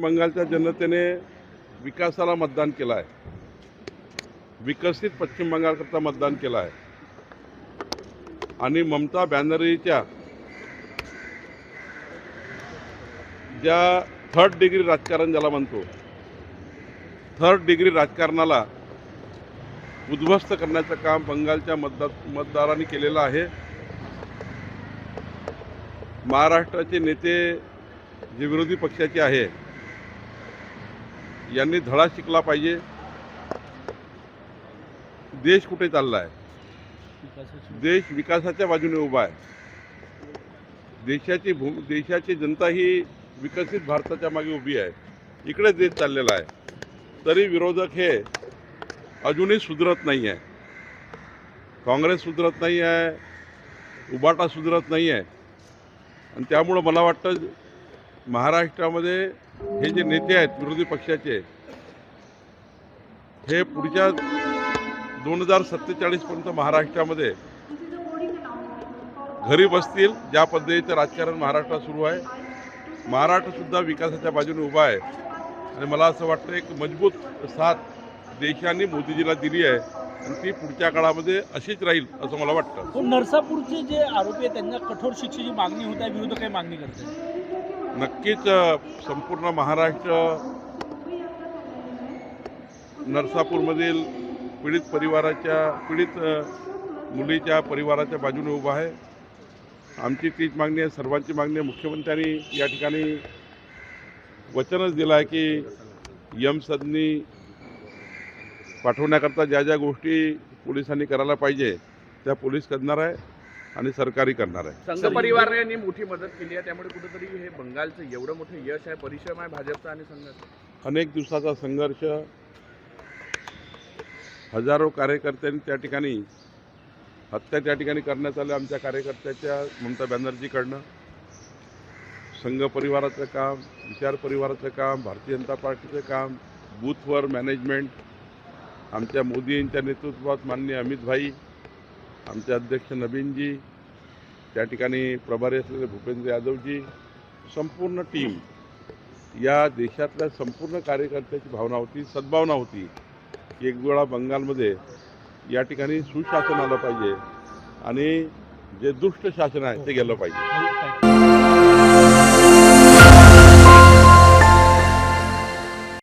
बंगालच्या जनतेने विकासाला मतदान केलं आहे, विकसित पश्चिम बंगालकरता मतदान केलं आहे आणि ममता बॅनर्जीच्या ज्या थर्ड डिग्री राजकारण ज्याला म्हणतो, थर्ड डिग्री राजकारणाला उद्ध्वस्त करण्याचं काम बंगालच्या मतदारांनी केलेलं आहे। महाराष्ट्राचे नेते जे विरोधी पक्षाचे आहे यांनी धडा शिकला पाहिजे। देश कुठे चालला आहे? देश विकासाच्या बाजूने उभा आहे। देशाची जनता ही विकसित भारताच्या मागे उभी आहे। इकडे देश चाललेला आहे, तरी विरोधक हे अजूनही सुधरत नाही आहे। काँग्रेस सुधरत नाही आहे, उबाटा सुधरत नाही आहे आणि त्यामुळे मला वाटतं महाराष्ट्रामध्ये हे जे नेते आहेत विरोधी पक्षाचे, हे पुढच्या 2047 पर्यंत महाराष्ट्रामध्ये घरी बसतील। ज्या पद्धतीचं राजकारण महाराष्ट्रात सुरू आहे, महाराष्ट्रसुद्धा विकासाच्या बाजूने उभा आहे आणि मला असं वाटतं एक मजबूत साथ देशाने मोदीजीला दिली आहे आणि ती पुढच्या काळामध्ये अशीच राहील असं मला वाटतं। नरसापूरचे जे आरोपी आहेत त्यांना कठोर शिक्षेची मागणी होत आहे, विरोधक काही मागणी करतात? नक्कीच संपूर्ण महाराष्ट्र नरसापूरमधील पीडित मुलीच्या परिवाराच्या बाजूने उभा आहे। आमची तीच मागणी आहे, सर्वांची मागणी आहे। मुख्यमंत्र्यांनी या ठिकाणी वचनच दिलं आहे की यमसदनी पाठवण्याकरता ज्या ज्या गोष्टी पोलिसांनी करायला पाहिजे त्या पोलीस करणार आहे आणि सरकारी करणार आहे। संघ परिवाराने मोठी मदत केली आहे, त्यामुळे कुठेतरी हे बंगालचं एवढं मोठं यश आहे, परिश्रम आहे भाजपचा आणि संघाचा। अनेक दिवसाचा संघर्ष, हजारो कार्यकर्त्यांनी त्या ठिकाणी हत्या त्या ठिकाणी करण्यात आल्या आमच्या कार्यकर्त्याच्या ममता बॅनर्जीकडनं। संघ परिवाराचं काम, विचार परिवाराचं काम, भारतीय जनता पार्टीचं काम, बूथवर मॅनेजमेंट, आमच्या मोदी यांच्या नेतृत्वात माननीय अमित भाई, आमचे अध्यक्ष नवीनजी, त्या ठिकाणी प्रभारी असलेले भूपेंद्र यादवजी, संपूर्ण टीम, या देशातल्या संपूर्ण कार्यकर्त्याची भावना होती, सद्भावना होती की एक वेळा बंगालमध्ये या ठिकाणी सुशासन आलं पाहिजे आणि जे दुष्ट शासन आहे ते गेलं पाहिजे।